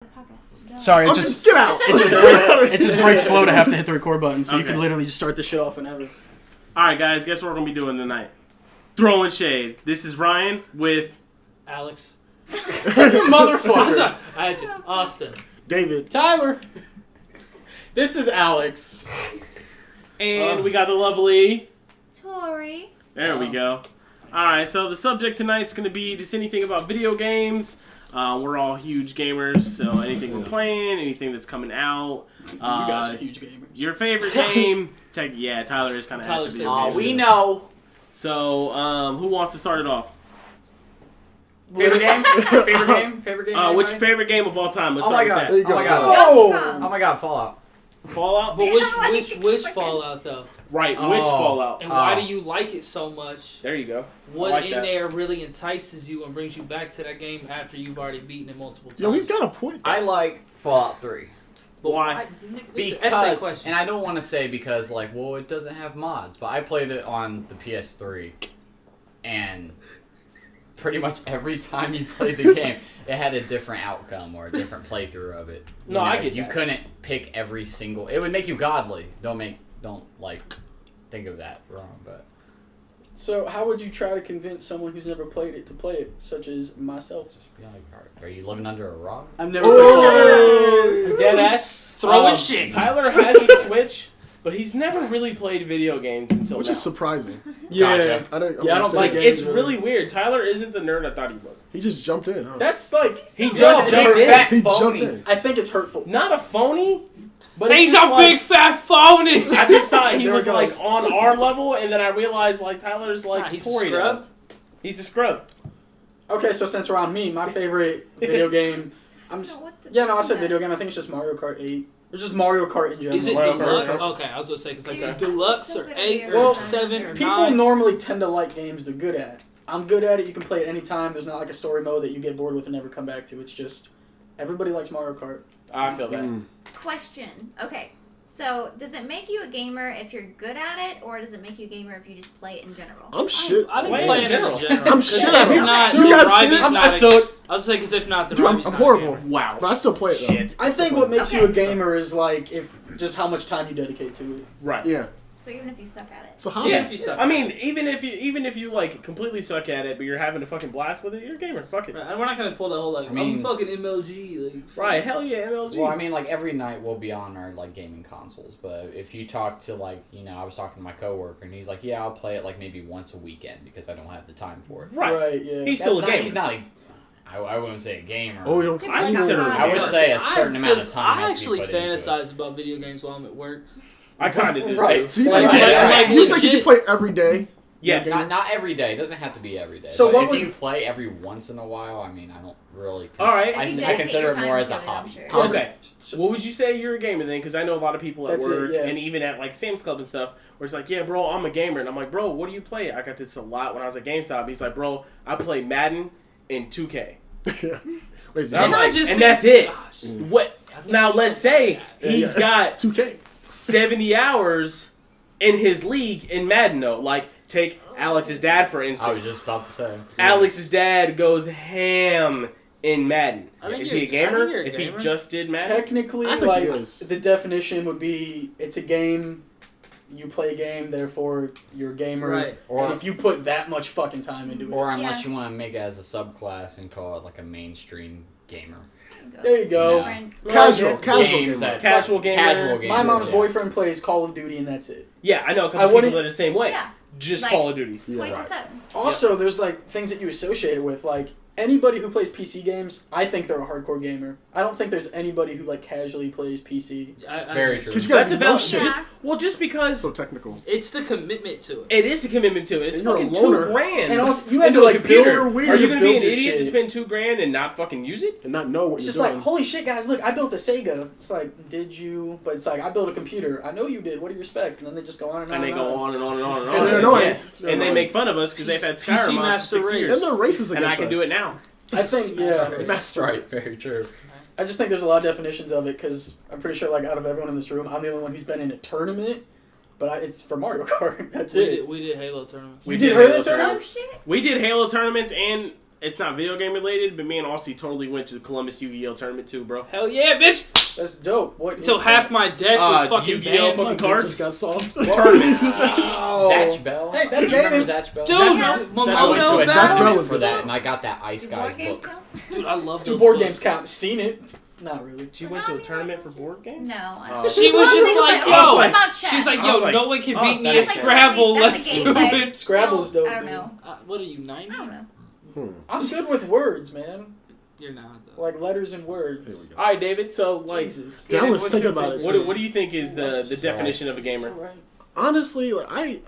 podcast. Sorry, get out. It just breaks flow to have to hit the record button, so you could literally just start the shit off whenever. Alright, guys, guess what we're going to be doing tonight? Throwing shade. This is Ryan with... Alex. Motherfucker. I'm sorry. I had to. Austin. David. Tyler. This is Alex. And we got the lovely... Tori. There we go. Alright, so the subject tonight's going to be just anything about video games. We're all huge gamers, so anything we're playing, anything that's coming out. You guys are huge gamers. Your favorite game. Yeah, Tyler is kind of has to be. We know. So, who wants to start it off? Favorite game? Favorite game? Which favorite game of all time? Let's Oh my start god. with Oh my god. Oh. Oh my god, Fallout. that. Fallout? But which Fallout though? Right, Oh. which Fallout? And why do you like it so much? There you go. What like in that. there really entices you and brings you back to that game after you've already beaten it multiple times? Yo, he's got a point. I like Fallout 3. But Why? It's an essay Because, question. and I don't want to say because, like, well, it doesn't have mods, but I played it on the PS3, and pretty much every time you played the game, it had a different outcome or a different playthrough of it. No, I get You that. couldn't pick every single... It would make you godly. Don't think of that wrong, but... So, how would you try to convince someone who's never played it to play it, such as myself? Just be like, are you living under a rock? I've never played Oh, dead ass. Throwing shit. Tyler has a Switch, but he's never really played video games until Which now. is surprising. Yeah. Gotcha. I don't understand. play Like, games it's really. really weird. Tyler isn't the nerd I thought he was. He just jumped in, huh? That's like... He just jumped in. fat He phony. jumped in. I think it's hurtful. Not a phony, but He's it's just a like, big fat phony. I just thought he There was it like goes. on our level, and then I realized like Tyler's like Nah, he's a Tori scrub. does. He's a scrub. Okay, so since we're on me, my favorite video game... I said video game. I think it's just Mario Kart 8. Or just Mario Kart in general. Is it Mario Kart, deluxe? okay. Okay, I was gonna say because like Dude, deluxe so or good 8 idea. or Well, 7 or People 9. normally tend to like games they're good at. I'm good at it. You can play it anytime. There's not like a story mode that you get bored with and never come back to. It's just everybody likes Mario Kart. I feel that. Question. Okay. So, does it make you a gamer if you're good at it, or does it make you a gamer if you just play it in general? I'm shit. I didn't Play play in it general. in general. I'm 'Cause shit at if it. not, Dude, the you gotta Rive see is it. not So I was saying because if not, the Dude, Rive is I'm not horrible. a Wow. But I still play it, though. Shit. I think what makes you Okay. a gamer is like if just how much time you dedicate to it. Right. Yeah. So even if you suck at it. So how? Yeah, if you suck. I mean, even if you like completely suck at it, but you're having a fucking blast with it, you're a gamer. Fuck it. Right, and we're not gonna pull that whole like I mean- I'm fucking MLG. Like, Right? Hell yeah, MLG. Well, I mean, like, every night we'll be on our, like, gaming consoles, but if you talk to, like, I was talking to my coworker, and he's like, yeah, I'll play it, like, maybe once a weekend, because I don't have the time for it. right. Yeah. He's still a That's not- gamer. He's not I wouldn't say a gamer. Oh, you don't. Could be I like a consider hobby. it. I would say a certain amount of because time I has actually to be put into it. fantasize about video games while I'm at work. I kind of do Right. too. So you Like, think, like, you think you legit- play every day? Yes. Not every day. It doesn't have to be every day. So But what if would- you play every once in a while, I mean, I don't really... All right. If you I dedicate consider your it more time as a to it, I'm hobby. sure. Yes. Okay. What would you say you're a gamer then? Because I know a lot of people at That's it, work yeah. and even at like Sam's Club and stuff where it's like, yeah, bro, I'm a gamer. And I'm like, bro, what do you play? I got this a lot when I was at GameStop. He's like, bro, I play Madden and 2K. Yeah. Wait, is And I'm And I like, just and think- that's it. Gosh. What? Now let's say he's got 2K. 70 hours in his league in Madden though. Like, take Alex's dad for instance. I was just about to say. Alex's dad goes ham in Madden. I think Is he a you're- I gamer? think you're a If gamer. he just did Madden? Technically, I think like he is. the definition would be it's a game. You play a game, therefore you're a gamer. Right. Or- and if you put that much fucking time into it, Or unless Yeah. you want to make it as a subclass and call it, like, a mainstream gamer. There you go. Different. Casual, Yeah. casual Games gamer. that- Casual gamer. Casual gamer. My mom's yeah. boyfriend plays Call of Duty, and that's it. Yeah, I know a I couple people wouldn't- that are the same way. Yeah. Just Like- Call of Duty. Yeah. 24/7. Also, there's like things that you associate it with. Like anybody who plays PC games, I think they're a hardcore gamer. I don't think there's anybody who like casually plays PC. Very true. Because you gotta That's do about no shit. just because So technical. it's the commitment to it. it is a commitment to it. It's And you're a fucking loner. $2,000. And also, you had into to a like build computer. or weird. Are you to gonna be an build this idiot and shit. spend $2,000 and not fucking use it? And not know what It's you're just like, doing. holy shit, guys! Look, I built a Sega. It's like, did you? But it's like, I built a computer. I know you did. What are your specs? And then they just go on and on. And they go on and on and on and on. And they're annoying. Yeah. They're And they annoying. make fun of us because they've had PC Skyrim on for Master 6 Race. years. And they're racist And I against can do us. it now. I think, yeah. That's right. Very true. I just think there's a lot of definitions of it because I'm pretty sure, like, out of everyone in this room, I'm the only one who's been in a tournament. But it's for Mario Kart. That's it. We did Halo tournaments. We did did Halo Halo tournaments? Oh shit. We did Halo tournaments and it's not video game related, but me and Aussie totally went to the Columbus Yu-Gi-Oh tournament too, bro. Hell yeah, bitch! That's dope. What? Until is half that? my deck was fucking Yu-Gi-Oh! banned. fucking My cards. just got soft. Tournament. Zatch Bell. Hey, that's Do you remember gaming. Zatch Bell? Dude, Yeah. I went to Momono a Zatch Bell tournament was for good. that, and I got that Ice Do Guys board games books. count? Dude, I love Do those board books. games count? Seen it? Not really. You went to a tournament for board games? No. I Oh. don't. She was just like, Okay, yo. what about chess? She's like, I was yo, like, no one can oh, beat me that at is sick. Scrabble. That's Let's a do game, but it. Scrabble's still, dope, I don't dude. know. What are you, 90? I don't know. I'm good with words, man. You're not, though. Like letters and Here words. we go. All right, David. So like, Jesus. Yeah, I was what's thinking your about it. favorite what do you think is the definition of a gamer? It's alright. Honestly, like,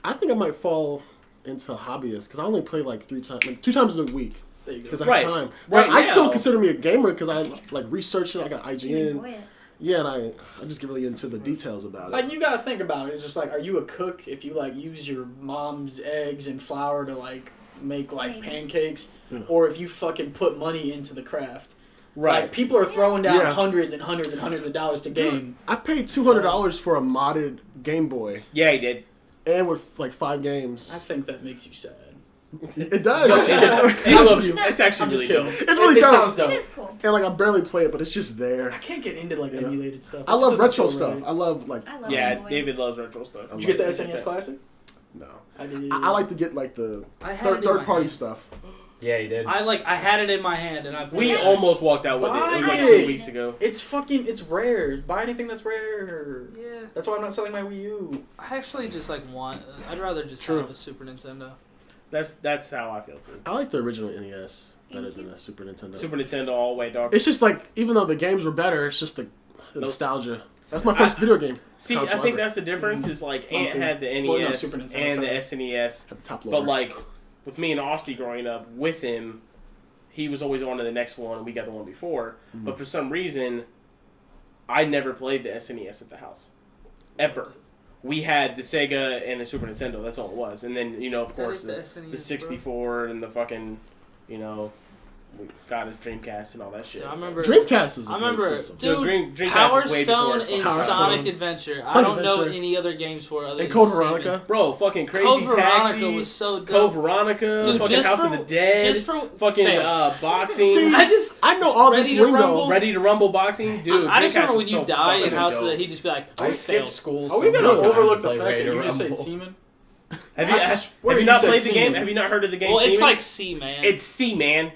I think I might fall into hobbyist because I only play like 3 times, like 2 times a week There you because go. I Right. have time. Right But I still now. consider me a gamer because I like research it. I got You IGN. enjoy it. Yeah, and I just get really into the details about it. Like you gotta think about it. It's just like, are you a cook if you like use your mom's eggs and flour to like make like Maybe. pancakes, Yeah. or if you fucking put money into the craft? Right. Like people are throwing down Yeah. hundreds and hundreds and hundreds of dollars to Dude, game. I paid $200 for a modded Game Boy Yeah, he did. and with like 5 games. I think that makes you sad. It does. I love you. It's actually I'm just really kidding. dope. It's really it dope. sounds It dope. is cool. And like I barely play it, but it's just there. I can't get into like You know? emulated stuff. I It love just doesn't retro feel stuff. right. I love like I love Yeah, Game Boy. David loves retro stuff. I Did you get the love SNES Classic? no. I did. I like to get like the I had it in third my party hand. stuff. Yeah, he did. I had it in my hand, and I We Yeah. almost walked out with it. It was like Buy 2 it. weeks ago. It's fucking. It's rare. Buy anything that's rare. Yeah, That's why I'm not selling my Wii U. I actually just like want. I'd rather just True. have a Super Nintendo. That's how I feel too. I like the original NES better Thank than you. the Super Nintendo. Super Nintendo all the way, dog. It's just like even though the games were better, it's just the Nope. nostalgia. That's my first video game. See, I console think ever. that's the difference. Is like Mine Ant too. had the NES Well, no, Super Nintendo, and the sorry. SNES, At the top but lower. like with me and Austin growing up with him, he was always on to the next one. We got the one before, but for some reason, I never played the SNES at the house, ever. We had the Sega and the Super Nintendo. That's all it was, and then of That course is the SNES, the 64 and the fucking we got his Dreamcast and all that shit. Yeah, I remember. Dreamcast is a I great remember, system. dude. Dreamcast Power is way before Stone its and Power Sonic Stone. Adventure. I Sonic don't know Adventure. any other games for other And than Code Seaman. Veronica. Bro, fucking Crazy Code Veronica Taxi, was so dope. Code Veronica, Dude, fucking just House of for- the Dead, just for fucking fail. boxing, See, I just. I know all Ready this to lingo. Rumble? Ready to Rumble boxing, dude. I just Dreamcast remember when was you so die in fucking House of dope. the, he'd just be like, I "I skipped failed." school. Are we gonna sometimes overlook to the play fact that Raider you just said Rumble. semen? Have I you swear have you you not said played the game? semen. Have you not heard of the game? Well, it's Seaman? like sea man. It's sea man,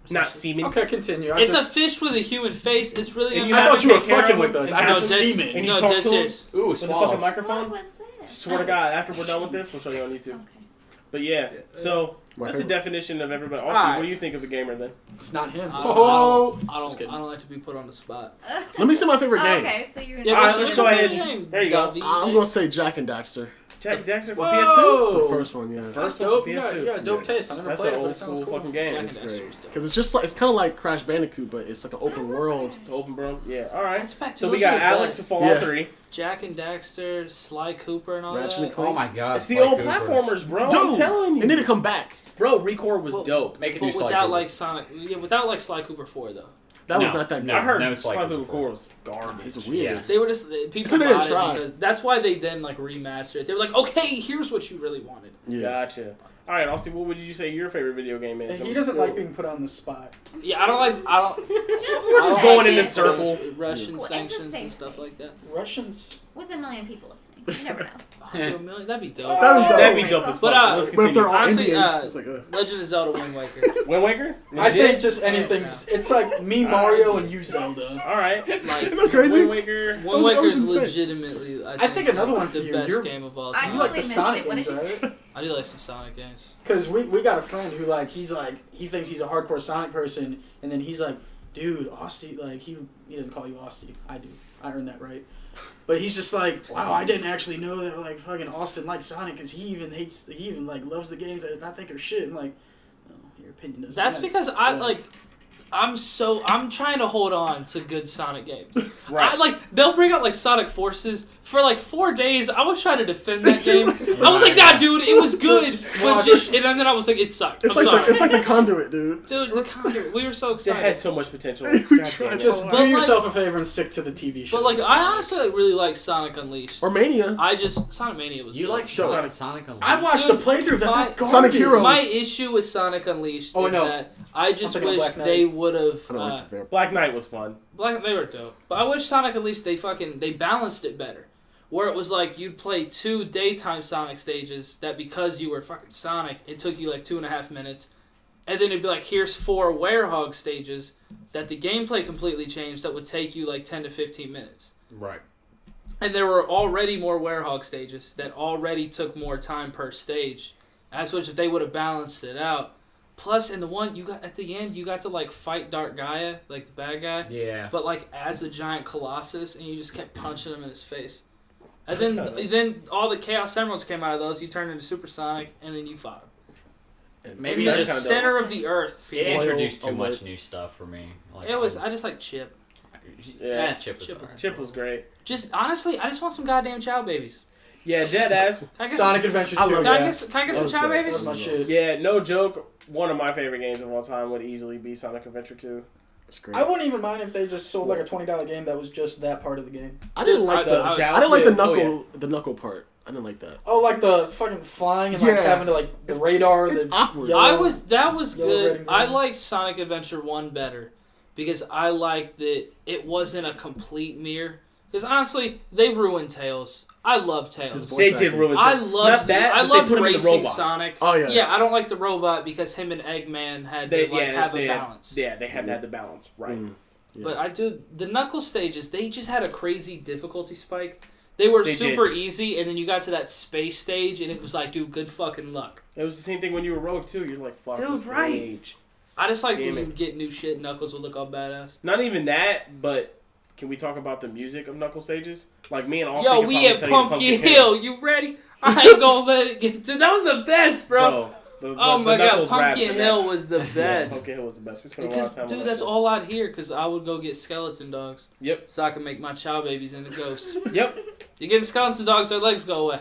not semen. Okay, continue. It's a fish with a human face. It's really. And you I have thought to you were take care fucking of with him us. and I have heard to- semen. And you No, talk dead to him serious. Ooh, with the swallow. fucking microphone. What was this? Swear to God, after we're done with this, we'll show you on YouTube. Okay. But yeah, so My that's the favorite. definition of everybody. Also, Alright. what do you think of a gamer then? It's not him. I Oh, don't, Just kidding. I don't like to be put on the spot. Let me see my favorite Oh, game. okay, so you're. Yeah, Alright, what's- let's what's go your ahead. favorite game, There you go. Davi? I'm gonna say Jack and Daxter. Jack Daxter for Whoa. PS2. The first one, yeah. That's First one dope. for You got PS2. dope Yes. taste. I never That's played an it, but old it sounds school cool. fucking game. Jack It's and Daxter great was dope. because it's just like it's kind of like Crash Bandicoot, but it's like an open world. Open bro. Yeah. All right. That's back to So those we got are the Alex best. for Fallout Yeah. 3. Jack and Daxter, Sly Cooper, and all Ratchet that. and Clank. Oh my god. It's the Sly old Cooper. platformers, bro. I'm Dude, telling you. They need to come back. Bro, Record was Well, dope. Make it But do Sly without Cooper. like Sonic, yeah, without like Sly Cooper 4 though. That was No, not that good. no. I heard Sly Sly Cooper Cooper Core was garbage. It's weird. Yeah. They were just people So they didn't bought it try. because that's why they then like remastered it. They were like, okay, here's what you really wanted. Yeah. Gotcha. All right, Austin, what would you say your favorite video game is? And he doesn't like being put on the spot. Yeah, I don't. We're just say going in it. a circle. Russian Well, it's a sanctions safe and stuff like space. that. Russians. With a million people listening. You never know. Oh, to a million? That'd be dope. That'd be dope. That'd be dope as fuck. But, Let's But if continue. they're all Honestly, Indian, it's like Legend of Zelda Wind Waker. Wind Waker? I Legit? think just anything's. It's like me, Mario, and you, Zelda. All right. Like Isn't that crazy? Wind Waker. Wind That was Waker is insane. legitimately, I think another one for the you. best You're- game of all I time. You like totally the missed Sonic it. What games, did you right? I do like some Sonic games. Because we got a friend who he thinks he's a hardcore Sonic person, and then he's like, dude, Austin, like he doesn't call you Austin. I do. I earned that right. But he's just like, wow, I didn't actually know that like fucking Austin likes Sonic because he even like loves the games that I think are shit. I'm like, no, your opinion doesn't That's matter. because I Yeah. like. I'm trying to hold on to good Sonic games. Right. They'll bring out like Sonic Forces for like 4 days. I was trying to defend that game. I was like, nah, dude, it was good, and then I was like, it sucked. It's like the Conduit, dude. Dude, the Conduit. We were so It excited. had so much potential. We God damn tried it. so Just hard. do But, yourself a favor and stick to the TV show. But like, I honestly really like Sonic Unleashed. Or Mania. Sonic Mania was. You good. like Sonic Unleashed? I watched a playthrough. That's garbage. Sonic Heroes. My issue with Sonic Unleashed is that I just thinking of wish Black Knight. they would have. I don't like the vampire. Black Knight was fun. They were dope, but I wish Sonic Unleashed they balanced it better, where it was like you'd play 2 daytime Sonic stages that because you were fucking Sonic, it took you like 2.5 minutes, and then it'd be like here's 4 Werehog stages that the gameplay completely changed that would take you like 10 to 15 minutes. Right. And there were already more Werehog stages that already took more time per stage. As which if they would have balanced it out. Plus, in the one you got at the end, you got to like fight Dark Gaia, like the bad guy. Yeah. But like as a giant colossus, and you just kept punching him in his face. And That's then all the Chaos Emeralds came out of those. You turned into Super Sonic, and then you fought him. Maybe in the just kinda center of the earth. it introduced too Spoil much alert. new stuff for me. Like, It was. I just like Chip. Yeah, Chip was Chip was- alright. Chip was great. Just honestly, I just want some goddamn Chow babies. Yeah, dead ass. Can I get Sonic Adventure 2. I love Can I yeah. get some That Chow was great. babies? That's my shit. Yeah, no joke. One of my favorite games of all time would easily be Sonic Adventure 2. It's great. I wouldn't even mind if they just sold like a $20 game that was just that part of the game. I didn't like Dude, the. I- I didn't like the Oh, knuckle. The knuckle part. I didn't like that. Oh, like the fucking flying and like Yeah. having to like the radar. It's the awkward. yellow- That was Yellow, red, good. and I green. liked Sonic Adventure 1 better because I liked that it wasn't a complete mirror. Because honestly, they ruined Tails. I love His Tails. voice They did acting. ruin I Tails. love Not that, I but they loved put him in the racing robot. Sonic. Oh, yeah. Yeah, I don't like the robot because him and Eggman had to have a balance. Yeah, they had to have the balance. Right. Yeah. But I do the Knuckles stages. They just had a crazy difficulty spike. They were They super did. easy, and then you got to that space stage, and it was like, dude, good fucking luck. It was the same thing when you were Rogue too. You're like, fuck Dude, this right. stage. I just like Damn when it. you would get new shit. Knuckles would look all badass. Not even that, but can we talk about the music of Knuckle stages? Like me and Austin Yo, could we probably at tell you Pumpkin Hill. You ready? I ain't gonna let it get to. That was the best, bro. Oh my god, Knuckles rap. Pumpkin Hill was the Yeah, best. Pumpkin Hill was the best. We spent a lot Because, of time on dude, that that's shit. all I'd hear. Because I would go get skeleton dogs. Yep. So I can make my chow babies into ghosts. Yep. You give them skeleton dogs, their legs go away.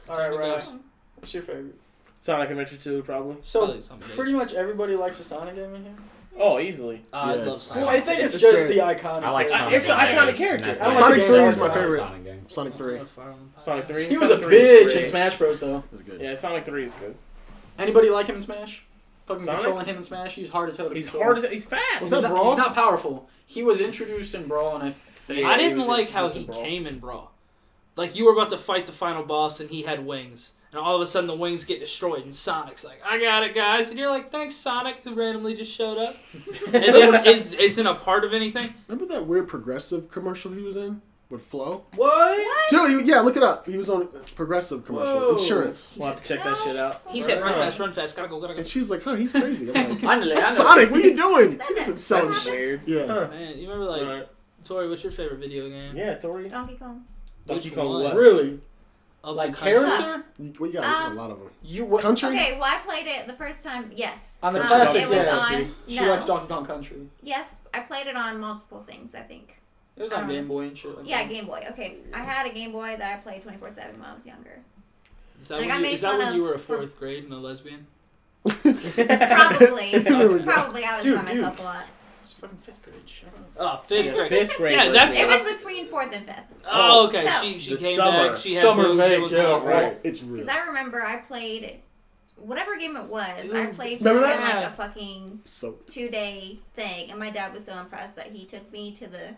All right, Into right. ghosts. What's your favorite? Sonic Adventure 2, probably. So Probably something pretty much everybody likes a Sonic game in here. Oh, easily. I Yes. love Sonic. Well, I think it's It's just great. the iconic. I like character. Sonic. It's the Games, iconic character. and that's I like Sonic the 3 game is my outside. favorite. Sonic game. Sonic 3 Sonic 3. He was a Sonic 3 is bitch great. in Smash Bros. Though. is good. Yeah, Sonic 3 is good. Anybody like him in Smash? Fucking Sonic? controlling him in Smash. He's hard as hell to He's control. hard as he's fast. Was He's that not, Brawl? he's not powerful. He was introduced in Brawl, and I think Yeah, I he didn't was like how introduced he in Brawl. came in Brawl. Like, you were about to fight the final boss, and he had wings. And all of a sudden, the wings get destroyed, and Sonic's like, I got it, guys. And you're like, thanks, Sonic, who randomly just showed up. And then isn't a part of anything. Remember that weird Progressive commercial he was in with Flo? what? Dude, yeah, look it up. He was on a Progressive commercial. Whoa. Insurance. We'll have to check that shit out. He said, Right. run fast, gotta go. And she's like, huh, he's crazy. I'm like, Finally, that's Sonic, what are you doing? That It's is- selling that's shit. Weird. Yeah. Huh. Man, you remember, like, Alright. Tori, what's your favorite video game? Yeah, Tori. Donkey Kong. Donkey Which Kong one? what? Really? Of Like the country? character? We got a lot of them. You what? Country? Okay, well, I played it the first time. Yes. On the Country. classic, It was yeah. on. She No. likes Donkey Kong Country. Yes, I played it on multiple things, I think. It was on Game Boy and shit. Like Yeah, that. Game Boy. Okay, I had a Game Boy that I played 24/7 when I was younger. Is that I got when, made is that fun when of you were a for- 4th grade and a lesbian? Probably. There we go. Probably I was Dude, by myself a lot. It's fucking 5th grade. Shut up. Oh, 5th Yeah, grade. Fifth grade. Yeah, that's- It lesbian. was between 4th and 5th. Oh, okay. So- she The came summer. back. She had Summer boobs, it vague, was yeah, awesome. right. It's real. Because I remember I played whatever game it was. I Dude, played remember through it in that? like a fucking So 2-day thing, and my dad was so impressed that he took me to the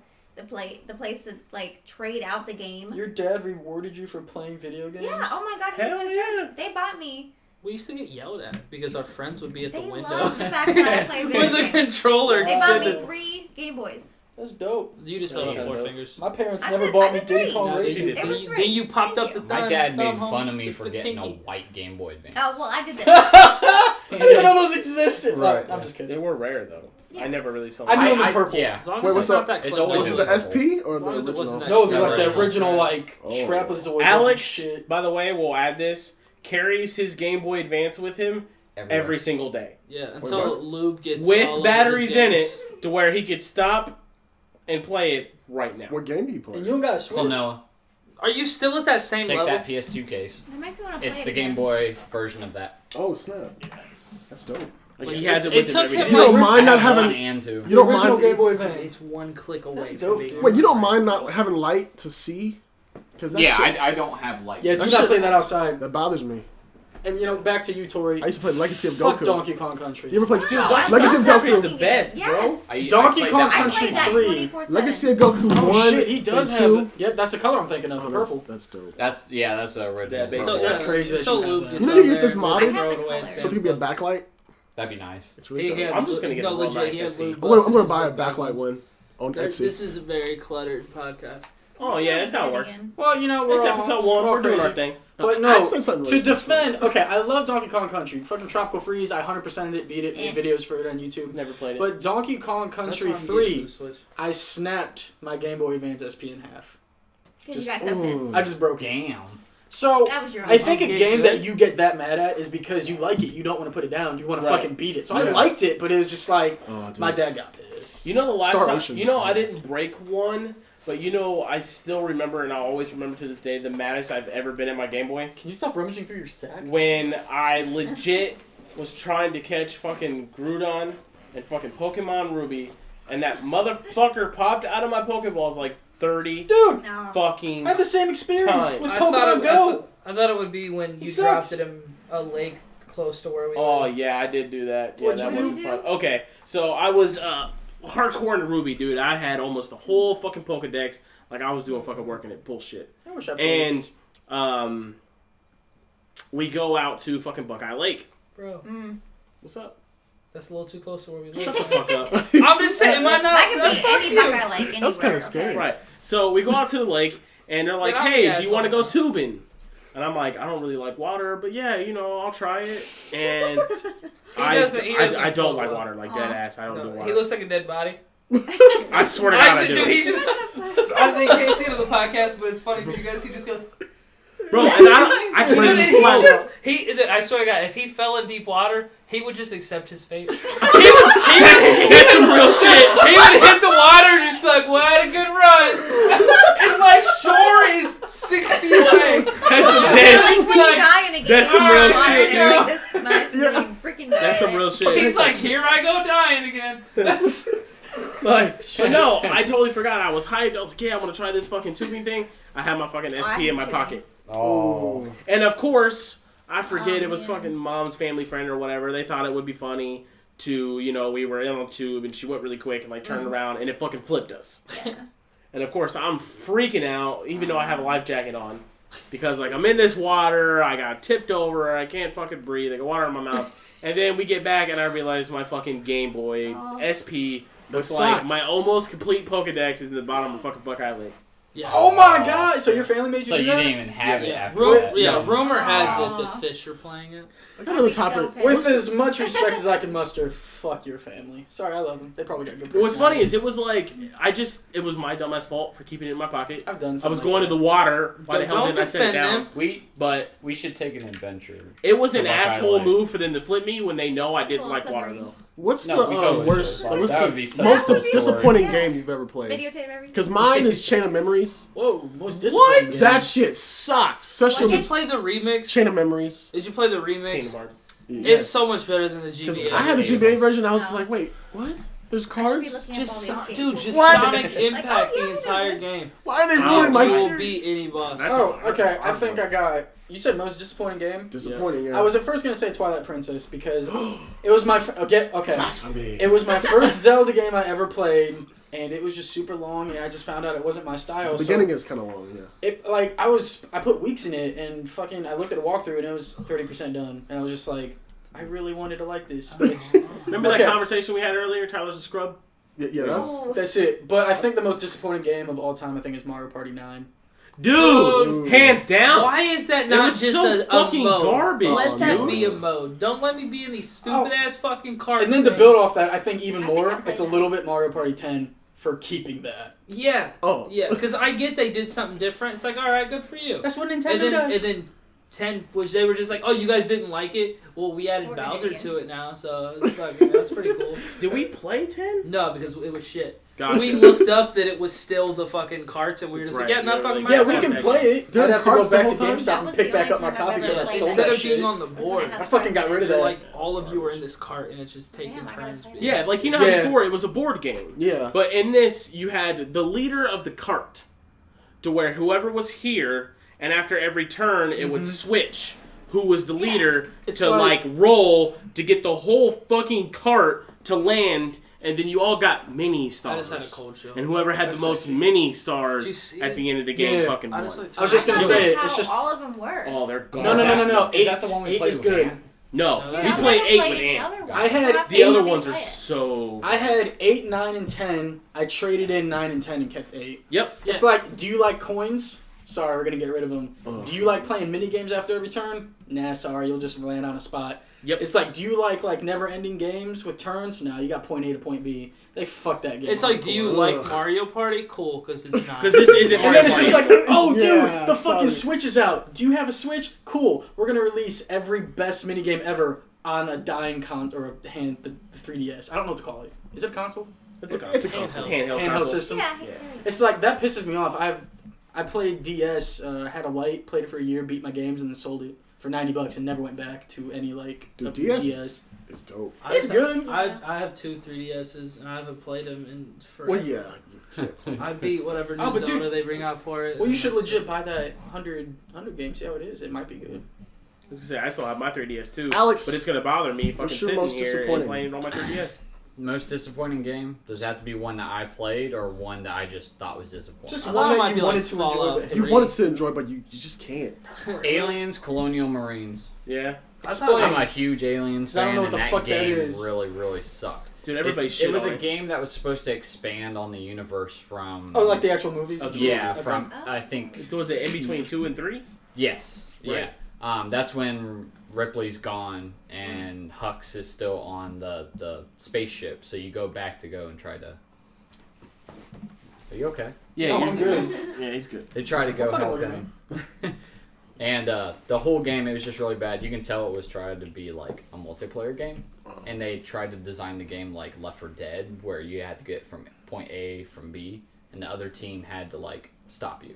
place to like trade out the game. Your dad rewarded you for playing video games? Yeah. Oh my god. Hell he was yeah. They bought me. We used to get yelled at because our friends would be at the They window loved the fact that I played video with the games. controller They bought me extended. 3 Game Boys. That's dope. You just held up That's 4 dope. fingers. My parents I never said- bought I me did Diddy 3. Kong No, Racing. she did. It was 3. Then you popped up Thank the you. thumb. My dad made thumb home fun of me with for the getting a pinky. white Game Boy Advance. Oh well, I did that. I didn't know those existed. Right, I'm yeah. just They kidding. were rare though. Yeah. I never really saw I knew them. them in purple. Yeah. As long as Wait, it's what's not the- that it's close. always was it been the SP or As the long as it original? wasn't that- No, they're Yeah, like the original. original like Oh. trapezoid Alex, shit. by the way, we'll add this. Carries his Game Boy Advance with him every single day. Yeah, until Lube gets all With over batteries his in games. it to where he could stop and play it right now. What game do you play? And you don't got a Switch. Klonoa. Are you still at that same Take level? that PS2 case. That makes me want to play It's it the Game again. Boy version of that. Oh snap! That's dope. Like he has it It with him took every him day. You don't like- mind not I have one having. and two. You don't original mind. Game Boy Advance. It's one click away That's from dope, being dude. Wait, you don't mind not having light to see? Because Yeah, I don't have light. Yeah, do That not shit- play that outside. that bothers me. And back to you, Tori. I used to play Legacy of Fuck Goku. Donkey Kong Country. You ever play Wow, I Legacy of love that Goku? the best, game. bro. Yes. Donkey played Kong that I Country played that 3. 24/7. Legacy of Goku Oh 1 shit, he does and have. 2. Yep, that's the color I'm thinking of. Oh, Purple. that's dope. That's the original. Yeah, basically. So, That's crazy that So you have Lube that. gets You know you on get there this and modded? throw I have it the away in colors. So it could be a Sam's Club. backlight. That'd be nice. It's really dope. I'm just gonna get a real nice SSD. I'm gonna buy a backlight one on This Etsy. is a very cluttered podcast. Oh yeah, that's how it works. Well, we're It's all, episode 1. we're all We're doing crazy. our thing. But I no, said something to racist. defend. Okay, I love Donkey Kong Country. Fucking Tropical Freeze. I 100%ed it, beat it, made videos for it on YouTube. Never played it. But Donkey Kong Country That's what I'm getting 3, for the Switch. I snapped my Game Boy Advance SP in half. Because you got so Ooh. pissed. I just broke it. Damn. So That was your own I think a Okay, game good. that you get that mad at is because you like it. You don't want to put it down. You want to Right. fucking beat it. So I Yeah. liked it, but it was just like Oh, dude. my dad got pissed. You know the last Star time, Ocean. I didn't break one, but I still remember, and I always remember to this day, the maddest I've ever been at my Game Boy. Can you stop rummaging through your sack? When I legit was trying to catch fucking Groudon and fucking Pokemon Ruby, and that motherfucker popped out of my Pokeballs like 30 Dude, No. fucking... I had the same experience Time. with I thought Pokemon Go. I thought it would be when He you sucks. dropped it in a lake close to where we Oh, live. yeah, I did do that. Yeah, What'd that you wasn't do? fun. Okay, so I was hardcore in Ruby, dude. I had almost the whole fucking Pokedex. Like, I was doing fucking work in it. Bullshit. I wish I played. And we go out to fucking Buckeye Lake. Bro, What's up? that's a little too close to where we Shut live. the fuck up. I'm just saying, am I not? That could be fuck any you. Buckeye Lake anywhere. That's kinda scary. Right. So we go out to the lake, and they're like, Then I'll be hey, do you asshole. want to go tubing? And I'm like, I don't really like water, but yeah, I'll try it. And I doesn't don't float like well. water, like dead ass. I don't do No, water. he looks like a dead body. I swear to God, I Dude, do. he just. I think you can't see it on the podcast, but it's funny for you guys. He just goes. Bro, and I Dude, can even he fly. just, I swear to God, if he fell in deep water, he would just accept his fate. That's some real shit. He would hit the water and just be like, well, I had a good run. And like, shore is 6 feet away. That's some Like dead. when you die in a game. That's some real water shit, and dude. it's like this much, and you freaking die. That's some real shit. He's like, here I go dying again. That's, But no, I totally forgot. I was hyped. I was like, yeah, I want to try this fucking tubing thing. I had my fucking I SP in my hate pocket. Oh. And of course, I forget Oh, it was man. fucking mom's family friend or whatever. They thought it would be funny to, we were in a tube and she went really quick and like turned around and it fucking flipped us. Yeah. And of course, I'm freaking out even though I have a life jacket on because like I'm in this water, I got tipped over, I can't fucking breathe, I got water in my mouth. And then we get back and I realize my fucking Game Boy Oh. SP looks That like sucks. my almost complete Pokedex is in the bottom of fucking Buckeye Lake. yeah. Oh my god! So your family made you So do you that? didn't even have it Yeah, after Ru- that. yeah. No. Rumor has it Aw. that Fish are playing it. I got another I'd be so topic. pissed. With as much respect as I can muster, fuck your family. Sorry, I love them. They probably got good. What's funny is personalities. it was my dumbass fault for keeping it in my pocket. I've done. I was something going like to the water. Why the Don't hell didn't I set it defend down? them. But We should take an adventure. it was an Buckeye asshole Lake. move for them to flip me when they know I didn't Little like water submarine. though. What's No, the we totally worst, should. what's That would the be such most a cool disappointing story. game you've ever played? Videotape everything. Because mine is Chain of Memories. Whoa, most disappointing. What? game. That shit sucks. Especially Did you with play the remix? Chain of Memories. Did you play the Kingdom remix? Hearts. It's so much better than the Because GBA. I had the hated GBA them. version. I was No. like, wait, what? There's I should be cards? looking up Just, all these dude, games. just What? Sonic Impact oh, yeah, I the know entire this. game. Why are they Oh, ruining my You will series? beat any boss. That's Oh, a- that's okay. a I think I hard got. You said most disappointing game. Disappointing, yeah. I was at first gonna say Twilight Princess because it was my okay. Blasphemy. It was my first Zelda game I ever played, and it was just super long, and I just found out it wasn't my style. The beginning is kind of long, yeah. It like I put weeks in it, and fucking I looked at a walkthrough, and it was 30% done, and I was just like, I really wanted to like this. But it's, Remember Okay. that conversation we had earlier? Tyler's a scrub. Yeah, that's... that's it. But I think the most disappointing game of all time, I think, is Mario Party 9. Dude, Dude. hands down. Why is that It not was just so a fucking mode? garbage, Let that dude. be a mode. Don't let me be in these stupid ass fucking cards. And then to build off that, I think even I think I more, played it's a that. little bit Mario Party 10 for keeping that. Yeah. Oh. Yeah, because I get they did something different. It's like, all right, good for you. That's what Nintendo And then, does. and then 10, which they were just like, oh, you guys didn't like it? Well, we added We're gonna Bowser do it to it now, so it's fucking, that's pretty cool. Did we play 10? No, because it was shit. Gotcha. We looked up that it was still the fucking carts, and we were That's just right. like, yeah, not Yeah, fucking like- my Yeah, we cart. can play it. There I'd are have to go cards the back whole to time? GameStop That and was pick the back only up my time I've copy ever because I played sold Instead that of being shit. on the board, That's when I fucking got rid of they're that. like, all of you are in this cart, and it's just taking Damn, I gotta turns. play being- Yeah, like you know how Yeah. before it was a board game. Yeah. But in this, you had the leader of the cart, to where whoever was here, and after every turn, it would switch who was the leader It's to like- roll to get the whole fucking cart to land, and then you all got mini I stars. just had a cold chill. And whoever had That's the most so cute. mini Did you stars see at it? the end of the game Yeah. fucking I won. just, like, I was just gonna That's say, how it's just all of them were. Oh, they're gone. No. Is 8 that the one we 8 played is with good. Ant? No, No, Dude, we I we wanna played 8 play with the Ant. other ones. I had We'll have to The other maybe ones play are it. so... I had 8, 9, and 10. I traded in 9 and 10 and kept 8. Yep. It's like, do you like coins? Sorry, we're gonna get rid of them. Ugh. Do you like playing mini games after every turn? Nah, sorry, you'll just land on a spot. Yep. It's like, do you like never-ending games with turns? No, you got point A to point B. They fucked that game. It's like, do you Ugh. like Mario Party? Cool, because it's not. Because this isn't And Mario then it's just Party. like, oh, dude, Yeah, the fucking sorry. Switch is out. Do you have a Switch? Cool. We're gonna release every best minigame ever on a dying the 3DS. I don't know what to call it. Is it a console? It's a It's a console. console. Handheld Handheld console. system. Yeah, Yeah. It's like that pisses me off. I played DS, had a light, played it for a year, beat my games, and then sold it for $90 and never went back to any Dude, of DS is dope. It's good. I have 2 3DSs, and I haven't played them in for. Well, yeah. You can't play. I beat whatever new Oh, but Zelda dude- they bring out for it. Well, you and should that's legit it. buy that 100 games. See how it is. It might be good. I was gonna say I still have my 3DS too, Alex, but it's gonna bother me fucking what's your sitting most here and disappointing? playing it on my 3DS. Most disappointing game? Does it have to be one that I played or one that I just thought was disappointing? Just I one thought it that might you be wanted like to Fallout enjoy. But You 3. wanted to enjoy, but you just can't. Aliens, Colonial Marines. Yeah, I thought I'm a huge Aliens I don't fan, know what and the that fuck that game is. really sucked. dude, everybody It's- shit It was on a game that was supposed to expand on the universe from. Oh, like the actual movies? Oh, the Yeah, Okay. from Oh. I think. So was it in between 2 and 3? Yes. Right. Yeah. That's when Ripley's gone and Hux is still on the spaceship. So you go back to go and try to. Are you okay? Yeah, No, you're I'm good. Yeah, he's good. They try to go Don't fucking help look at him. And the whole game, it was just really bad. You can tell it was trying to be like a multiplayer game. And they tried to design the game like Left 4 Dead, where you had to get from point A from B, and the other team had to like stop you.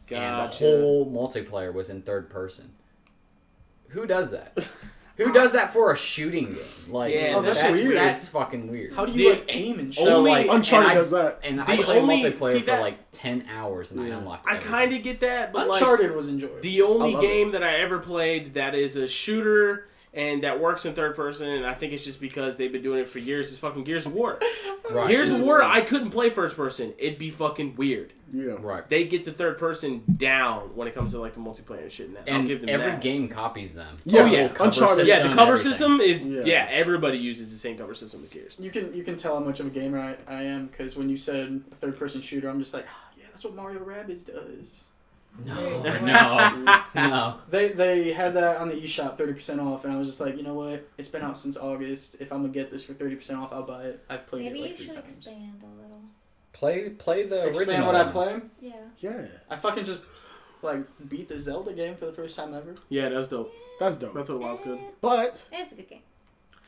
And the Gotcha. whole multiplayer was in third person. Who does that? Who does that for a shooting game? Like, Yeah, Oh, that's that's weird. That's fucking weird. How do The you like aim and shit? So, only- like, Uncharted and I- does that. And I The played only- multiplayer see for that- like 10 hours, and I Yeah. unlocked I everything. kind of get that, but like Uncharted was enjoyable. the only I love game that I ever played that is a shooter and that works in third person, and I think it's just because they've been doing it for years, is fucking Gears of War. Right. Gears of War, I couldn't play first person. It'd be fucking weird. Yeah. Right. They get the third person down when it comes to like the multiplayer and shit now. I'll And give them every that. game copies them. Yeah. Oh, yeah. Cover Uncharted. Yeah, the cover everything. system is Yeah. yeah. Everybody uses the same cover system as Gears. You can tell how much of a gamer I am because when you said a third person shooter, I'm just like, ah, yeah, that's what Mario Rabbids does. No, no. They had that on the eShop 30% off, and I was just like, you know what? It's been out since August. If I'm gonna get this for 30% off, I'll buy it. I've played Maybe it like you 3 should times. expand a little. Play the original. Expand what I one. play. Yeah. Yeah. I fucking just like beat the Zelda game for the first time ever. Yeah, that's dope. That's dope. Breath of the Wild's good. But It's a good game.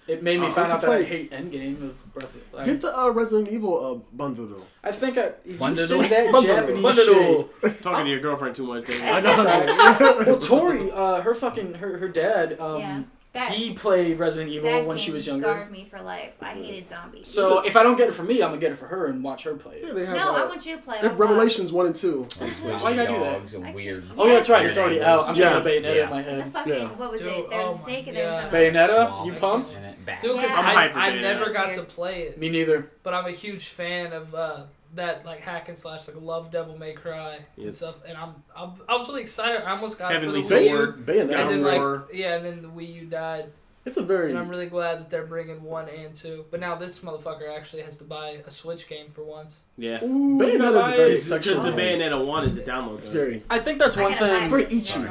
It made me Oh, find to out that I play. hate Endgame of Breath of the get the Resident Evil bundle though. I think you Bundle. said that Bundle. Japanese Bundle. shit. Talking to your girlfriend too much, David. I know. Well, Tori, her dad, Yeah. That, he played Resident Evil that when she game was younger. scarred me for life. I hated zombies. So if I don't get it for me, I'm gonna get it for her and watch her play Yeah, it. they have. no, I want you to play they have on Bob. Revelations 1 and 2. Why you gotta do that? Dogs and weird. Oh yeah, that's right. It's already out. I'm Yeah. thinking of Bayonetta Yeah. in my The head. fucking, Yeah. what was Dude, it? There's oh a snake my and there's God. a... Bayonetta? Swamp You pumped? and it back. Dude, because I'm hyped for I Bayonetta. never got That's to weird. play it, Me neither. but I'm a huge fan of that like hack and slash, like Love Devil May Cry Yep. and stuff. And I was really excited. I almost got Heavenly it for the Wii. Sword. Bayonetta. And then God of War. like yeah, and then the Wii U died. It's a very. And I'm really glad that they're bringing 1 and 2. But now this motherfucker actually has to buy a Switch game for once. Yeah. Bayonetta is a very Because sexual the game. Bayonetta 1 is a download. It's code. very. I think that's I one gotta buy thing. very it. itchy.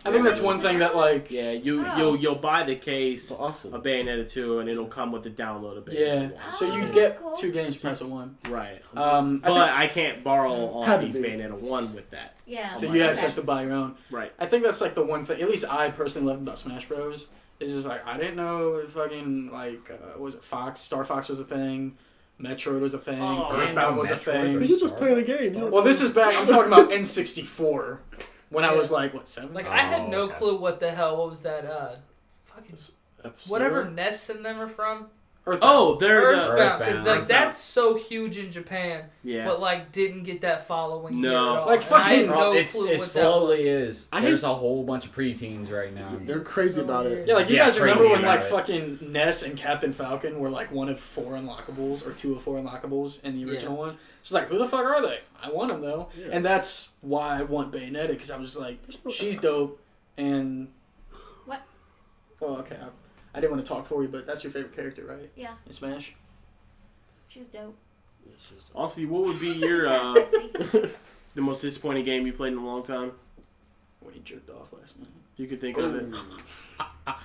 I think that's one thing that like. Yeah, Oh. you'll buy the case Awesome. of Bayonetta 2, and it'll come with the download of Bayonetta Yeah. 1. So you that's get cool. 2 games price of 1. Right. But But I can't borrow Had to Austi's be. Bayonetta 1 with that. Yeah. so Oh, you my actually Okay. have to buy your own. Right. I think that's like the one thing. At least I personally loved about Smash Bros. Is just like I didn't know if fucking like was it Star Fox was a thing, Metroid was a thing, Oh, I didn't know Earthbound was a Metroid thing. was- You just playing a game. You don't Well, this is back. I'm talking about N64 when I was like what 7? Like I had no okay. clue what the hell. What was that? Fucking F-Zero? whatever Ness and them are from. Earthbound. Oh, they're Earthbound, because Earthbound. like that's so huge in Japan, yeah. but like didn't get that following here No. at all. Like, And I had fucking- no it clue it what slowly that was. is. I There's hate- a whole bunch of preteens right now. They're It's crazy so about it. weird. Yeah, like you Yeah, guys crazy remember when about like it. fucking Ness and Captain Falcon were like one of 4 unlockables or 2 of 4 unlockables in the Yeah. original one. It's like who the fuck are they? I want them though, Yeah. and that's why I want Bayonetta because I was like she's dope and. What? Oh, okay. I didn't want to talk for you, but that's your favorite character, right? Yeah. In Smash. She's dope. Austin, what would be She's your not sexy. the most disappointing game you played in a long time? When he jerked off last night. If you could think of it.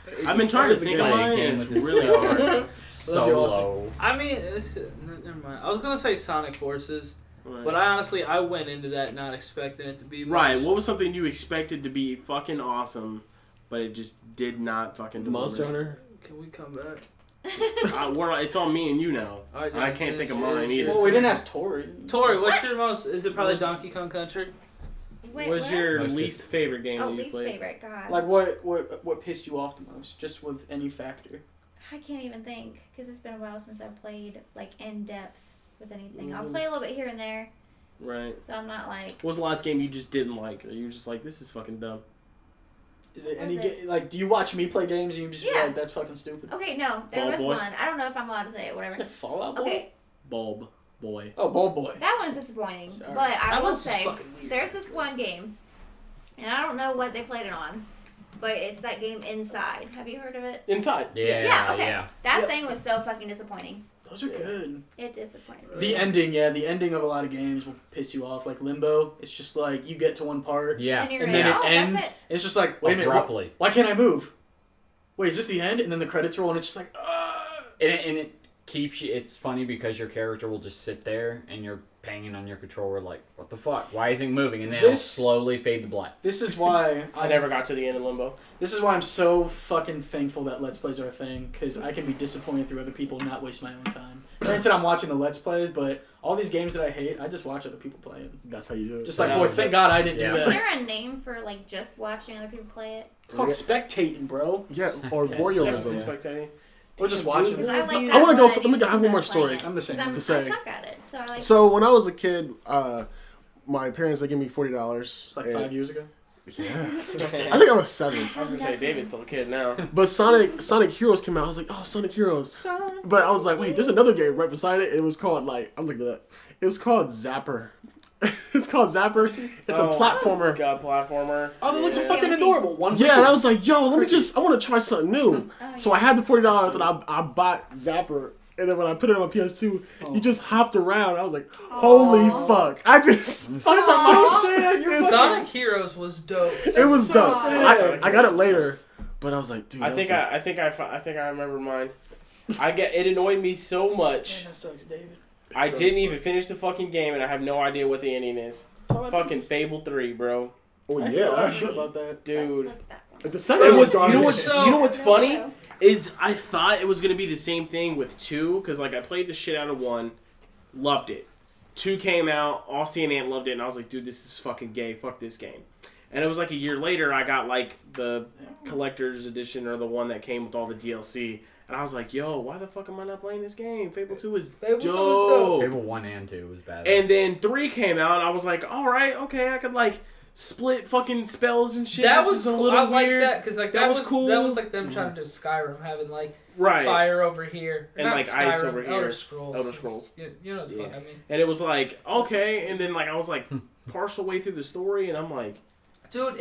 It's I've been trying to it's a think game. of Play a mine. game And with it's this really hard. Solo. I mean, never mind. I was gonna say Sonic Forces, Right. but I went into that not expecting it to be much. Right. What was something you expected to be fucking awesome, but it just did not fucking deliver? Monster Hunter. Can we come back? It's on me and you now. All right, I guys, can't think of finish mine yours. either. Well, we didn't ask Tori. Tori, what's your most? Is it probably Donkey Kong Country? Wait, What's what? your Most least favorite game Oh, that you least played? favorite. God. Like what pissed you off the most, just with any factor? I can't even think because it's been a while since I've played like in depth with anything. I'll Mhm. play a little bit here and there, Right. so I'm not like. What was the last game you just didn't like? Or you were just like, this is fucking dumb? Is it What any was it? like? Do you watch me play games and you just be Yeah. like, that's fucking stupid? Okay, no, there Ball was Boy? one. I don't know if I'm allowed to say it. Is Whatever. it Fallout Boy? Okay, Bulb Boy. Oh, Ball Boy. that one's disappointing. Sorry. But I That will one's just say, fucking weird. there's this one game, and I don't know what they played it on, but it's that game Inside. Have you heard of it? Inside. Yeah, Yeah, okay. yeah. That Yeah. thing was so fucking disappointing. Those are good. It disappointed me. The ending, yeah, the ending of a lot of games will piss you off. Like Limbo, it's just like you get to one part, Yeah. And you're and like, then oh, it that's ends. it. It's just like, wait a minute, Abruptly. why can't I move? Wait, is this the end? And then the credits roll, and it's just like, And it keeps you. It's funny because your character will just sit there and you're banging on your controller like, what the fuck? Why isn't it moving? And then it'll This- slowly fade to black. This is why I never got to the end of Limbo. This is why I'm so fucking thankful that Let's Plays are a thing, because I can be disappointed through other people and not waste my own time. Granted, I'm watching the Let's Plays, but all these games that I hate, I just watch other people play them. That's how you do it. Just like, Yeah, boy, thank God I didn't Yeah. do Is that. there a name for like just watching other people play it? It's called spectating, bro. Yeah, or Definitely voyeurism. spectating. Or just watching. Because I like I that wanna go one for- let me go- I have one more story. I'm the same. I To say. suck at it, so I like. So when I was a kid, my parents they gave me $40. It's like 5 years ago. Yeah, I I think I was 7. was gonna say David's still a kid now. But Sonic Heroes came out. I was like, oh, Sonic Heroes. But I was like, wait, there's another game right beside it. It was called I'm looking at it. It was called Zapper. It's called Zapper. It's a platformer. God, platformer. Oh, that looks Yeah. fucking adorable. One Yeah, and I was like, yo, I want to try something new. Oh, So yeah. I had the $40 and I bought Zapper. And then when I put it on my PS2, you just hopped around. I was like, holy Aw. fuck. I just... so sad. You're It's- Sonic Heroes was dope. It was so dope. sad. I got it later. But I was like, dude. I that think was I think I remember mine. It annoyed me so much. Man, that sucks, David. I didn't even finish the fucking game, and I have no idea what the ending is. Fucking Fable 3, bro. Oh, I yeah. am sure about that. Dude. Let's look at that one. Like, the second It one was, was you know garbage. what's So- you know what's No, funny no. is I thought it was gonna be the same thing with 2 because like I played the shit out of 1, loved it. 2 came out, Austin and Ant loved it, and I was like, dude, this is fucking gay. Fuck this game. And it was like a year later, I got like the collector's edition or the one that came with all the DLC, and I was like, yo, why the fuck am I not playing this game? Fable 2 is Fable 2 is dope. Fable 1 and 2 was bad. And then 3 came out, and I was like, all right, okay, I could like split fucking spells and shit. That This was is a cool. little I like weird. that because like That that was was cool. That was like them trying to do Skyrim, having like Right. fire over here And, Not like, ice Skyrim, over here. Elder Scrolls. Elder Scrolls. You know the fuck Yeah. I mean. And it was like, okay, and then like I was like partial way through the story, and I'm like, Dude,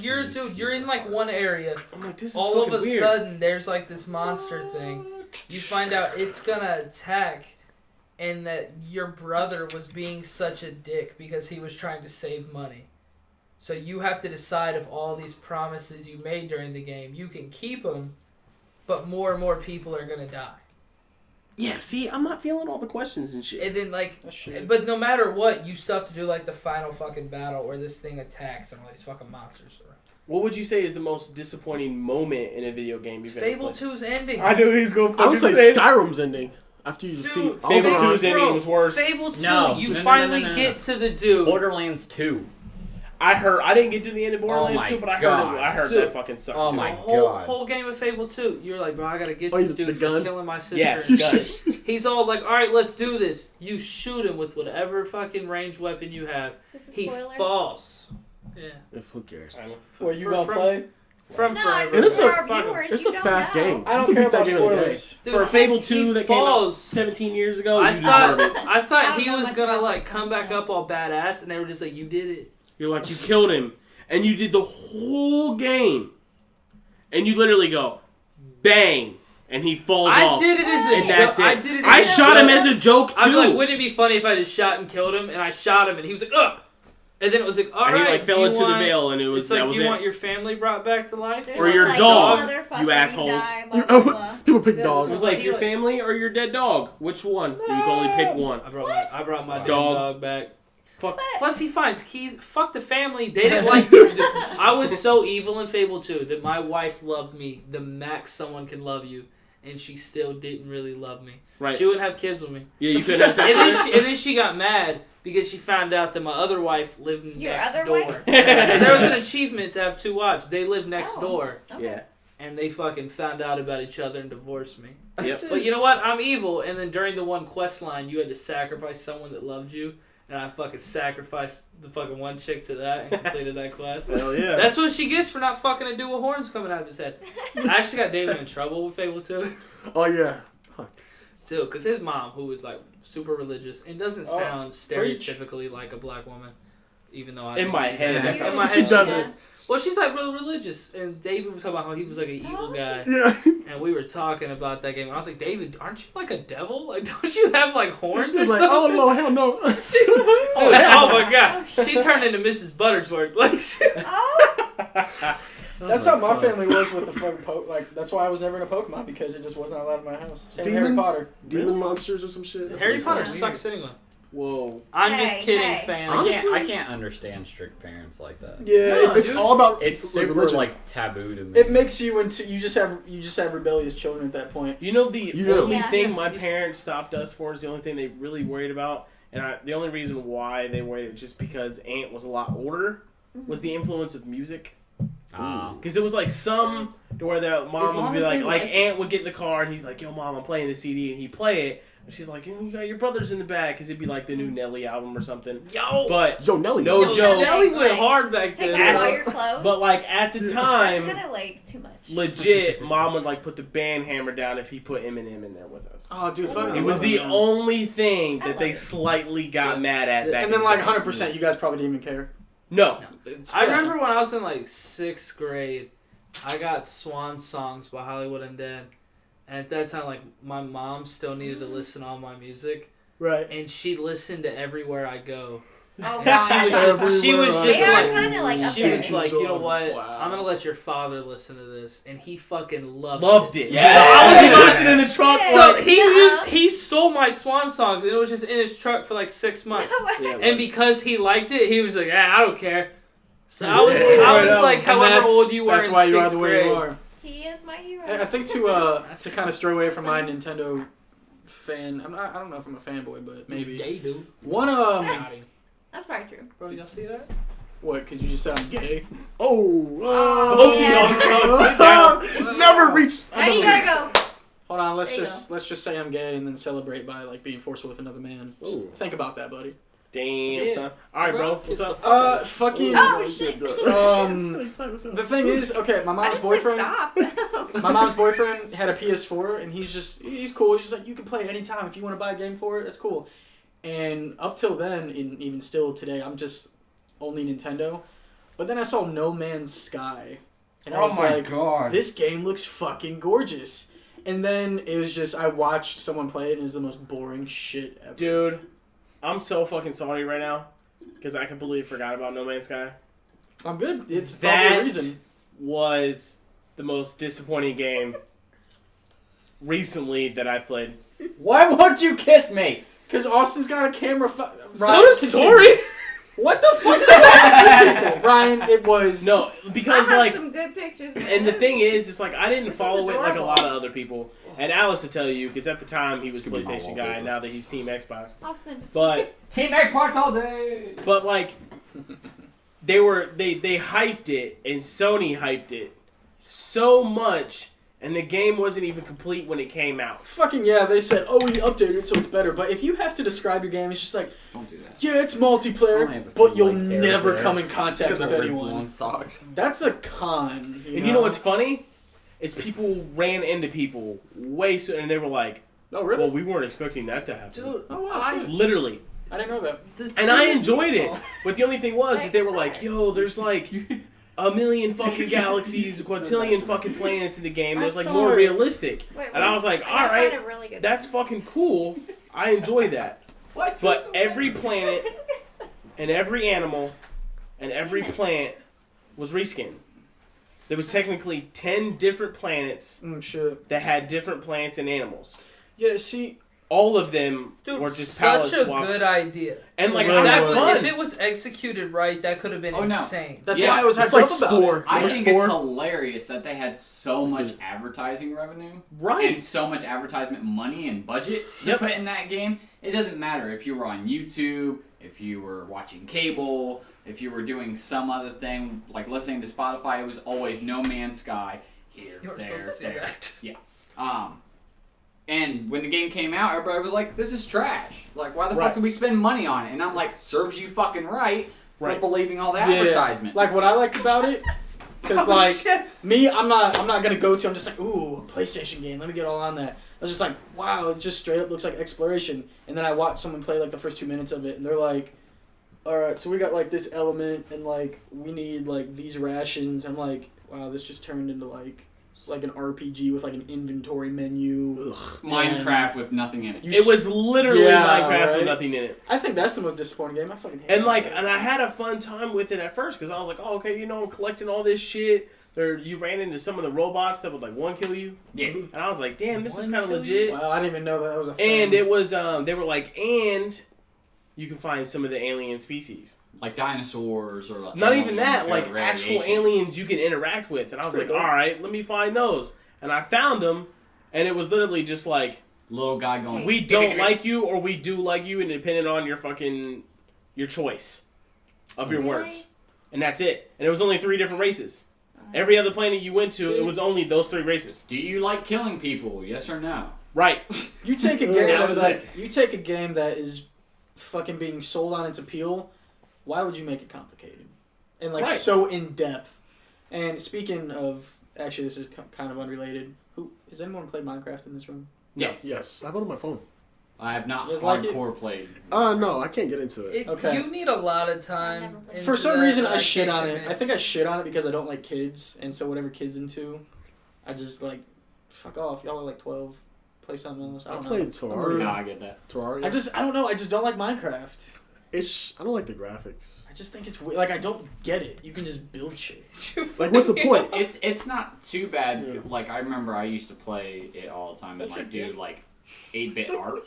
you're in like one area. this is All of fucking a weird. sudden, there's like this monster thing. You find out it's gonna attack, and that your brother was being such a dick because he was trying to save money. So you have to decide if all these promises you made during the game, you can keep them, but more and more people are gonna die. Yeah, see, I'm not feeling all the questions and shit. And then like, That shit. but no matter what, you still have to do like the final fucking battle where this thing attacks and all these fucking monsters are. What would you say is the most disappointing moment in a video game you've ever Fable played? 2's ending. I knew he was going to I would fucking say say Skyrim's ending after you Dude, defeat Fable Alvaron. 2's ending was worse. Fable 2, No, you no, no, finally no, no, no. get to the dude. Borderlands 2. I didn't get to the end of Borderlands my 2, but I God. heard Dude. that fucking sucked Oh too. my The whole God. whole game of Fable 2, you're like, bro, I gotta get Oh, this he's dude the for gun? killing my sister. Yeah, and guns. He's all like, all right, let's do this. You shoot him with whatever fucking ranged weapon you have. This is He spoiler. falls. Yeah. If who cares? Where you For- gonna from- play? From No, forever. And it's for a- our viewers, It's you a don't fast know. game. I You don't can care beat that about game in a day. spoilers. Dude, For Fable he 2 that came out falls. 17 years ago, I you deserve it. thought I he don't know was much gonna about like this come one, back so. up all badass, and they were just like, you did it. You're like, you killed him. And you did the whole game. And you literally go, bang. And he falls I off. did it as a And that's joke. it. I did it I as a shot him joke. as a joke, too. I was like, wouldn't it be funny if I just shot and killed him? And I shot him, and he was like, ugh. And then it was like, all and right. he like fell you into want, the veil, and it was It's like, that was you it. want your family brought back to life? There's Or no, your like, dog, motherfucker, you assholes. die, blah, blah, blah. People pick Yeah, dogs. It was like your family or your dead dog. Which one? You can only pick one. I brought my Dog. dog back. Fuck. Plus, he finds keys. Fuck the family. They didn't like me. I was so evil in Fable 2 that my wife loved me the max someone can love you, and she still didn't really love me. Right. She wouldn't have kids with me. Yeah, you couldn't have sex And then, with her? and then she got mad because she found out that my other wife lived Your next other door. wife? And there was an achievement to have 2 wives. They lived next Oh. door, Okay. Yeah. and they fucking found out about each other and divorced me. Yep. But you know what? I'm evil. And then during the one quest line, you had to sacrifice someone that loved you. And I fucking sacrificed the fucking one chick to that and completed that quest. Hell yeah. That's what she gets for not fucking a dude with horns coming out of his head. I actually got David in trouble with Fable 2. Oh yeah. Fuck. Too, because his mom, who is like super religious and doesn't Oh, sound stereotypically like a black woman, even though I In think my she head, does. that's how In my she head, does does. it. Well, she's like real religious, and David was talking about how he was like an evil guy, Yeah. and we were talking about that game, and I was like, David, aren't you like a devil? Like, don't you have like horns She's or like, something? oh no, hell no. Dude, oh my god, she turned into Mrs. Buttersworth. Like, Oh, That's how my family was with the fucking like. That's why I was never in a Pokemon because it just wasn't allowed in my house. Same with Harry Demon? Potter. Demon monsters or some shit. Harry Potter weird. sucks anyway. Whoa. I'm just Hey, kidding, hey. fans. I can't understand strict parents like that. Yeah, It's all about It's super religion. like taboo to me. it makes you into you just have rebellious children at that point. You know, the You do. only Yeah. thing my Yeah. parents stopped us for is the only thing they really worried about. And the only reason why they worried just because Aunt was a lot older was the influence of music. Because it was like some to where their mom would long be as like, they like Aunt would get in the car and he'd be like, yo, Mom, I'm playing the CD. And he'd play it. And she's like, you got your brothers in the back. Because it'd be like the new Nelly album or something. Yo, But, Yo, Nelly. No Yo, joke. Nelly went Like, hard back take then. off all your clothes. but like at the That's time, kind of like too much. legit, Mom would like put the band hammer down if he put Eminem in there with us. Oh, dude, fuck. It was the only thing I that they love it. slightly got Yeah. mad at back And then in like the day. 100%, you guys probably didn't even care. No. I remember when I was in like 6th grade, I got Swan Songs by Hollywood Undead. And at that time, like, my mom still needed to listen to all my music. Right. And she listened to Everywhere I Go. Oh, And wow. she was just They are like, kind of like up she there. was like, you know what? Wow. I'm going to let your father listen to this. And he fucking loved It. Yeah. So I was even Yeah. listening in the truck Shit. So like, he stole my Swan Songs, and it was just in his truck for like 6 months. yeah, it And was. because he liked it, he was like, I don't care. So I was Right like, on. however And old you were that's in why you are 6th the way you grade. are. He is my hero. I think to kind of stray away from my Nintendo fan. I don't know if I'm a fanboy, but maybe Gay dude. one That's probably true. Bro, y'all see that? what? Because you just said I'm gay. Oh. Oh, yeah. Sit down. Never reached. Now you gotta go. Hold on, let's There you just say I'm gay and then celebrate by like being forceful with another man. Just Ooh. think about that, buddy. Damn, Yeah. son. All right, bro. What's up? Fucking. Oh, shit. The thing is, okay, my I mom's didn't say boyfriend. stop. My mom's boyfriend had a PS4, and he's cool. He's just like, you can play it anytime if you want to buy a game for it. That's cool. And up till then, and even still today, I'm just only Nintendo. But then I saw No Man's Sky, and I was like, god. this game looks fucking gorgeous. And then it was just I watched someone play it, and it was the most boring shit ever. Dude, I'm so fucking sorry right now because I completely forgot about No Man's Sky. I'm good. It's probably That a reason. was the most disappointing game recently that I played. Why won't you kiss me? Because Austin's got a camera. So does Tori. What the fuck is that? Ryan, it was. No, because I have like, some good pictures. and the thing is, it's like I didn't This is follow it like a adorable. lot of other people. And Alex will tell you, because at the time he was Could be my PlayStation guy, wallpaper. and now that he's Team Xbox. Austin. But Team Xbox all day. But like, they hyped it, and Sony hyped it so much, and the game wasn't even complete when it came out. Fucking yeah, they said, oh, we updated it so it's better. But if you have to describe your game, it's just like, Don't do that. yeah, it's I only multiplayer, have a but few, you'll like, hairs never there. come in contact with anyone. Blonde socks. That's a con. And you know what's funny? Is people ran into people way sooner, and they were like, Oh, really? well, we weren't expecting that to happen. Dude, Oh, wow, shit. Literally. I didn't know that. And I enjoyed it. But the only thing was, is they were like, yo, there's like a million fucking galaxies, a quintillion fucking planets in the game. It was like more realistic. And I was like, all right, Really good that's fucking cool. I enjoy that. What? But every planet and every animal and every plant was reskinned. There was technically 10 different planets Shit. that had different plants and animals. Yeah, see, All of them Dude, were just palette such a swaps. good idea. And like, Really I had was. fun. If it was executed right, that could have been Oh, no. insane. that's Yeah, why I was it's hyped like up about Spore. it. I Remember think it's Spore? hilarious that they had so much advertising revenue Right. and so much advertisement money and budget to Yep. put in that game. It doesn't matter if you were on YouTube, if you were watching cable, if you were doing some other thing like listening to Spotify. It was always No Man's Sky here, You weren't there, supposed to say there. that. And when the game came out, everybody was like, "This is trash. Like, why the Right. fuck did we spend money on it?" And I'm like, "Serves you fucking right for Right. believing all the Yeah. advertisement." Like, what I liked about it, because, Oh, like, shit. me, I'm not gonna go to, I'm just like, ooh, a PlayStation game, let me get all on that. I was just like, wow, it just straight up looks like exploration. And then I watched someone play, like, the first 2 minutes of it, and they're like, alright, so we got, like, this element, and, like, we need, like, these rations. I'm like, wow, this just turned into, like an RPG with, like, an inventory menu. Ugh. Minecraft with nothing in it. You It was literally Yeah, Minecraft with right? nothing in it. I think that's the most disappointing game. I fucking hate And like, Minecraft. and I had a fun time with it at first because I was like, oh, okay, you know, I'm collecting all this shit. There, you ran into some of the robots that would like one kill you, Yeah. and I was like, damn, this is One kind of kill legit. Wow, I didn't even know that was a thing. And it was, they were like, and you can find some of the alien species. Like dinosaurs or like Not even that, alien like actual radiation. aliens you can interact with. And I was like, Pretty all cool. right, let me find those. And I found them, and it was literally just like, Little guy going. we don't like you or we do like you, and depending on your choice of your Really? words. And that's it. And it was only 3 different races. Every other planet you went to, it was only those 3 races. Do you like killing people? Yes or no? Right. You take a game That that was you take a game that is fucking being sold on its appeal. Why would you make it complicated and like Right. so in depth? And speaking of, actually, this is kind of unrelated. Who has anyone played Minecraft in this room? Yes. Yes, I have it on my phone. I have not You guys like it? hardcore played. No, I can't get into it. Okay. You need a lot of I time. never played into For some that, reason, but I shit can't on it. commit. I think I shit on it because I don't like kids, and so whatever kids into, I just like, fuck off. Y'all are like 12. Play something else. I I don't played know. Tori. No, I get that. Terraria. I don't know. I just don't like Minecraft. I don't like the graphics. I just think it's weird. Like, I don't get it. You can just build shit. Like, what's the point? It's not too bad. Yeah. Like I remember I used to play it all the time and like do like 8-bit art.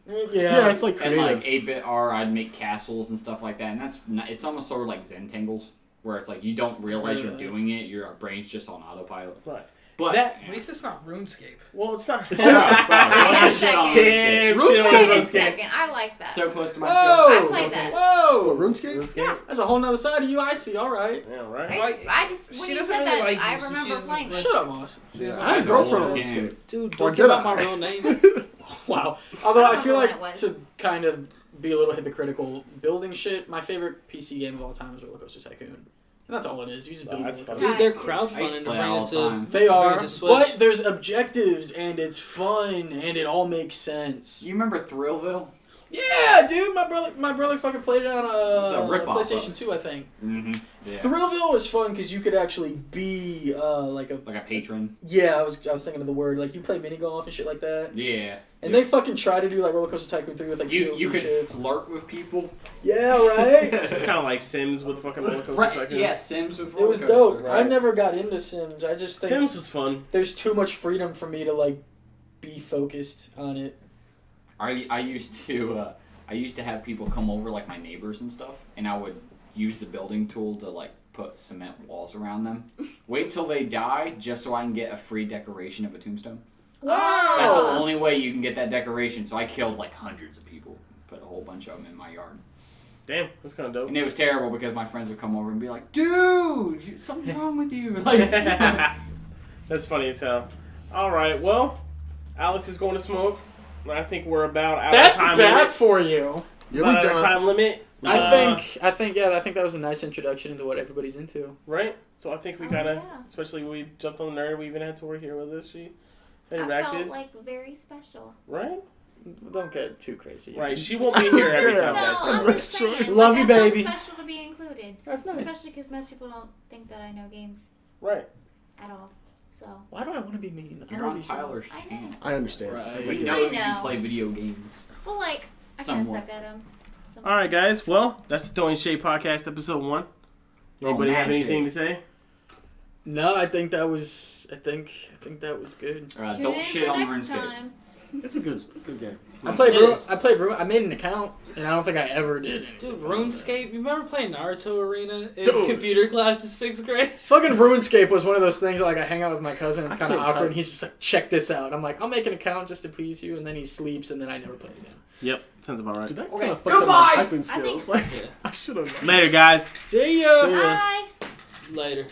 Yeah, it's like And creative. like 8-bit art, I'd make castles and stuff like that. And that's not, it's almost sort of like Zentangles, where it's like you don't realize you're Yeah. doing it. Your brain's just on autopilot. Right. But That- At least it's not RuneScape. Well, it's not. Bro, bro, I shit on second. RuneScape. Damn, RuneScape shit on Wait a RuneScape. second. I like that. So close to my Whoa! I played that. Whoa! What, RuneScape? RuneScape? That's a whole nother side of you. I see. All right. Yeah, I, right. Why- just when she you doesn't said really that, like I you, so she remember doesn't playing like- that. Shut up, Moss. I had a She's an girlfriend old on game. RuneScape. Dude, Or don't did give I? out my real name. Wow. Although I feel remember like when it was. to kind of be a little hypocritical, building shit. My favorite PC game of all time is Roller Coaster Tycoon, and that's all it is. You just build. That's roller fun. coasters. Dude, they're I used to crowdfunding to play bring all it the to. time. They are, to Switch. but there's objectives and it's fun and it all makes sense. You remember Thrillville? Yeah, dude, my brother fucking played it on a rip-off of PlayStation it. 2, I think. Mm-hmm. Yeah. Thrillville was fun because you could actually be like a patron. yeah. I was thinking of the word like you play mini golf and shit like that. Yeah. And they fucking try to do like Roller Coaster Tycoon 3 with like You POV could shit. flirt with people. Yeah, right. It's kind of like Sims with fucking Roller Coaster Right. Tycoon. Yeah, Sims with It roller was coaster. dope. Right. I never got into Sims. I just think Sims was fun. there's too much freedom for me to like be focused on it. I used to have people come over, like my neighbors and stuff, and I would use the building tool to like put cement walls around them. Wait till they die just so I can get a free decoration of a tombstone. Wow. That's the only way you can get that decoration. So I killed like hundreds of people, put a whole bunch of them in my yard. Damn, that's kind of dope. And it was terrible because my friends would come over and be like, "Dude, something's wrong with you." Like, That's funny as hell. All right, well, Alex is going to smoke. I think we're about out That's of time bad limit. for you. Yeah, About we out of done. time limit. I think that was a nice introduction into what everybody's into. Right? So I think we Oh, kind of, yeah. especially when we jumped on the nerd, we even had Tori here with us. She I interacted. felt like very special. Right? Don't get too crazy. Right. She won't be here every Yeah. time, No, guys. I'm That's just true. saying. Love like, you, I felt baby. special to be included. That's nice. Especially because most people don't think that I know games Right. at all. So Why do I want to be mean? you're on Tyler's I know. channel. I understand. Right. We Yeah. know I you know. play video games. well, like I kind of Somewhat. suck at them. All right, guys. Well, that's the Throwing Shade Podcast, episode 1. Anybody Oh, have man, anything shade. to say? No, I think that was. I think that was good. Tune Don't in shit for on next RuneScape. time. It's a good game. I played. It is. I made an account, and I don't think I ever did anything. Dude, else. RuneScape. You remember playing Naruto Arena in Dude. computer class in 6th grade? Fucking RuneScape was one of those things that, like I hang out with my cousin. It's I kind of can't awkward. type. And he's just like, check this out. I'm like, I'll make an account just to please you, and then he sleeps, and then I never play again. Yep. Sounds about right. Dude, that Okay, kind of fucked up goodbye! my typing I think- skills. Like, Yeah. I should have. Later, guys. See ya. See ya. Bye. Later.